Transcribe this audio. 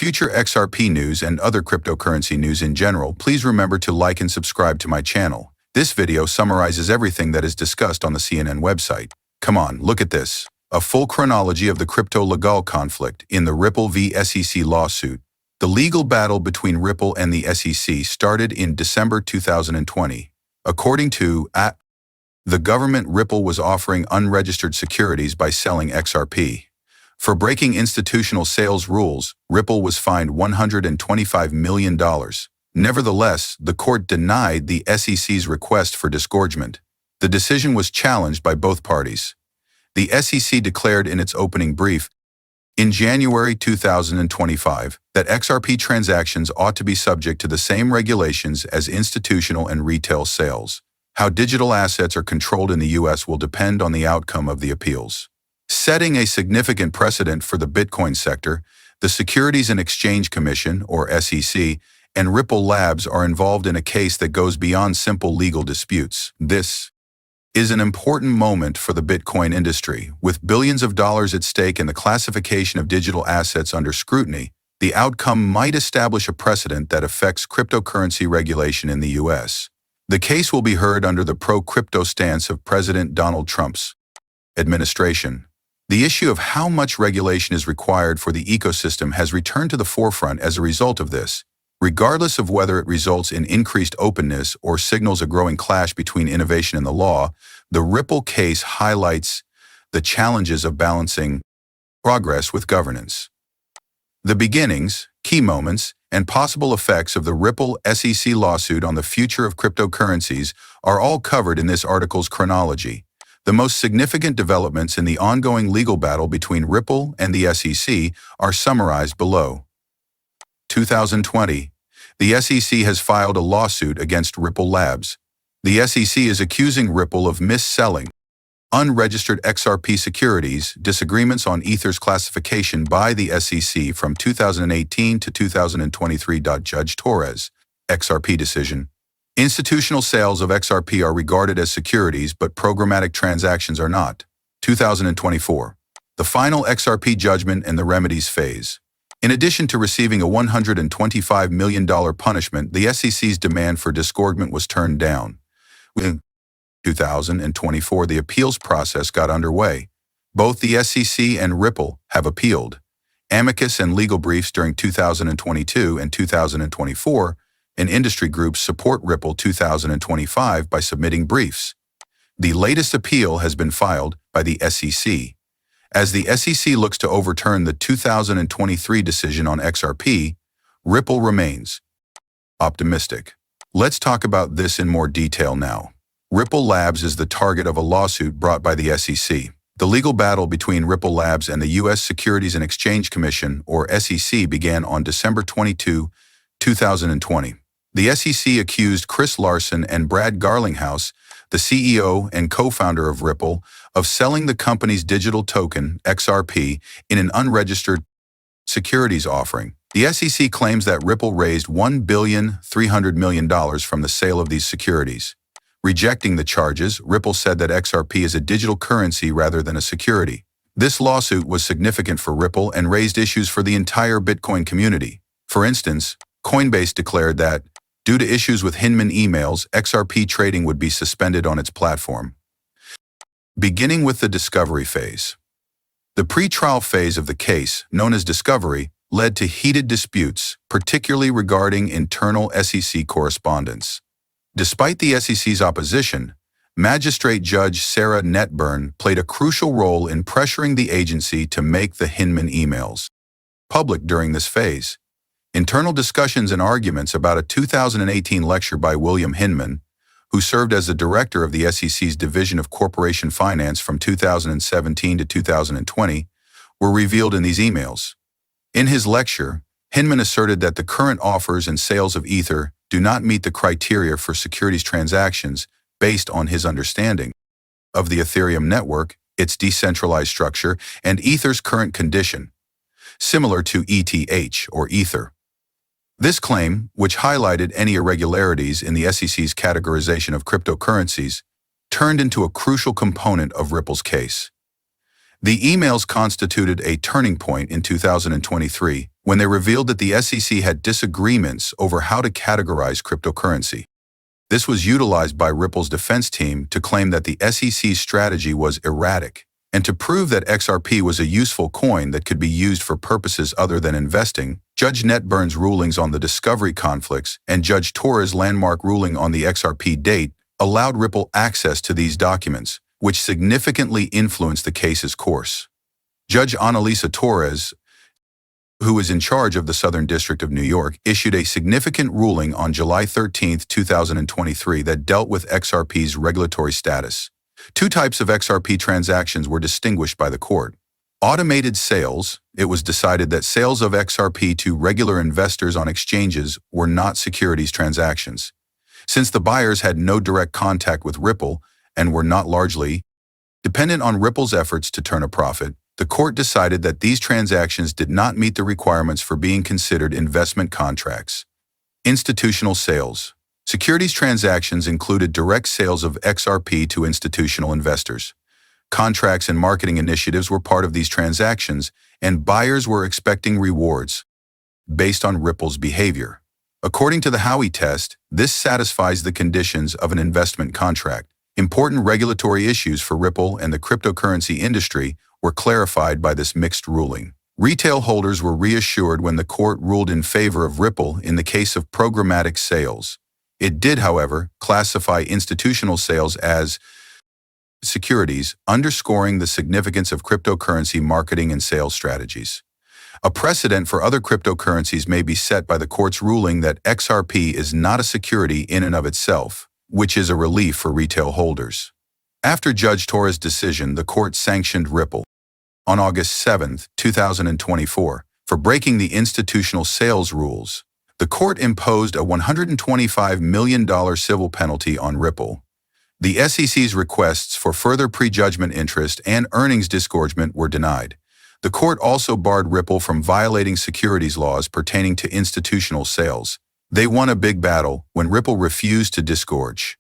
future XRP news and other cryptocurrency news in general, please remember to like and subscribe to my channel. This video summarizes everything that is discussed on the CNN website. Come on, look at this. A full chronology of the crypto-legal conflict in the Ripple v. SEC lawsuit. The legal battle between Ripple and the SEC started in December 2020. According to the government, Ripple was offering unregistered securities by selling XRP. For breaking institutional sales rules, Ripple was fined $125 million. Nevertheless, the court denied the SEC's request for disgorgement. The decision was challenged by both parties. The SEC declared in its opening brief in January 2025 that XRP transactions ought to be subject to the same regulations as institutional and retail sales. How digital assets are controlled in the U.S. will depend on the outcome of the appeals. Setting a significant precedent for the Bitcoin sector, the Securities and Exchange Commission, or SEC, and Ripple Labs are involved in a case that goes beyond simple legal disputes. This is an important moment for the Bitcoin industry. With billions of dollars at stake and the classification of digital assets under scrutiny, the outcome might establish a precedent that affects cryptocurrency regulation in the U.S. The case will be heard under the pro-crypto stance of President Donald Trump's administration. The issue of how much regulation is required for the ecosystem has returned to the forefront as a result of this. Regardless of whether it results in increased openness or signals a growing clash between innovation and the law, the Ripple case highlights the challenges of balancing progress with governance. The beginnings, key moments, and possible effects of the Ripple SEC lawsuit on the future of cryptocurrencies are all covered in this article's chronology. The most significant developments in the ongoing legal battle between Ripple and the SEC are summarized below. 2020. The SEC has filed a lawsuit against Ripple Labs. The SEC is accusing Ripple of mis-selling unregistered XRP securities, disagreements on Ether's classification by the SEC from 2018 to 2023. Judge Torres, XRP decision. Institutional sales of XRP are regarded as securities, but programmatic transactions are not. 2024. The final XRP judgment and the remedies phase. In addition to receiving a $125 million punishment, the SEC's demand for disgorgement was turned down. In 2024, the appeals process got underway. Both the SEC and Ripple have appealed. Amicus and legal briefs during 2022 and 2024, and industry groups support Ripple 2025 by submitting briefs. The latest appeal has been filed by the SEC. As the SEC looks to overturn the 2023 decision on XRP, Ripple remains optimistic. Let's talk about this in more detail now. Ripple Labs is the target of a lawsuit brought by the SEC. The legal battle between Ripple Labs and the U.S. Securities and Exchange Commission, or SEC, began on December 22, 2020. The SEC accused Chris Larson and Brad Garlinghouse, the CEO and co-founder of Ripple, of selling the company's digital token, XRP, in an unregistered securities offering. The SEC claims that Ripple raised $1.3 billion from the sale of these securities. Rejecting the charges, Ripple said that XRP is a digital currency rather than a security. This lawsuit was significant for Ripple and raised issues for the entire Bitcoin community. For instance, Coinbase declared that, due to issues with Hinman emails, XRP trading would be suspended on its platform. Beginning with the discovery phase. The pre-trial phase of the case, known as discovery, led to heated disputes, particularly regarding internal SEC correspondence. Despite the SEC's opposition, Magistrate Judge Sarah Netburn played a crucial role in pressuring the agency to make the Hinman emails public during this phase. Internal discussions and arguments about a 2018 lecture by William Hinman, who served as the director of the SEC's Division of Corporation Finance from 2017 to 2020, were revealed in these emails. In his lecture, Hinman asserted that the current offers and sales of Ether do not meet the criteria for securities transactions based on his understanding of the Ethereum network, its decentralized structure, and Ether's current condition, similar to ETH or Ether. This claim, which highlighted any irregularities in the SEC's categorization of cryptocurrencies, turned into a crucial component of Ripple's case. The emails constituted a turning point in 2023 when they revealed that the SEC had disagreements over how to categorize cryptocurrency. This was utilized by Ripple's defense team to claim that the SEC's strategy was erratic and to prove that XRP was a useful coin that could be used for purposes other than investing. Judge Netburn's rulings on the discovery conflicts and Judge Torres' landmark ruling on the XRP date allowed Ripple access to these documents, which significantly influenced the case's course. Judge Annalisa Torres, who is in charge of the Southern District of New York, issued a significant ruling on July 13, 2023 that dealt with XRP's regulatory status. Two types of XRP transactions were distinguished by the court. Automated sales. It was decided that sales of XRP to regular investors on exchanges were not securities transactions. Since the buyers had no direct contact with Ripple and were not largely dependent on Ripple's efforts to turn a profit, the court decided that these transactions did not meet the requirements for being considered investment contracts. Institutional sales. Securities transactions included direct sales of XRP to institutional investors. Contracts and marketing initiatives were part of these transactions, and buyers were expecting rewards based on Ripple's behavior. According to the Howey test, this satisfies the conditions of an investment contract. Important regulatory issues for Ripple and the cryptocurrency industry were clarified by this mixed ruling. Retail holders were reassured when the court ruled in favor of Ripple in the case of programmatic sales. It did, however, classify institutional sales as securities, underscoring the significance of cryptocurrency marketing and sales strategies. A precedent for other cryptocurrencies may be set by the court's ruling that XRP is not a security in and of itself, which is a relief for retail holders. After Judge Torres' decision, the court sanctioned Ripple on August 7, 2024, for breaking the institutional sales rules. The court imposed a $125 million civil penalty on Ripple. The SEC's requests for further prejudgment interest and earnings disgorgement were denied. The court also barred Ripple from violating securities laws pertaining to institutional sales. They won a big battle when Ripple refused to disgorge.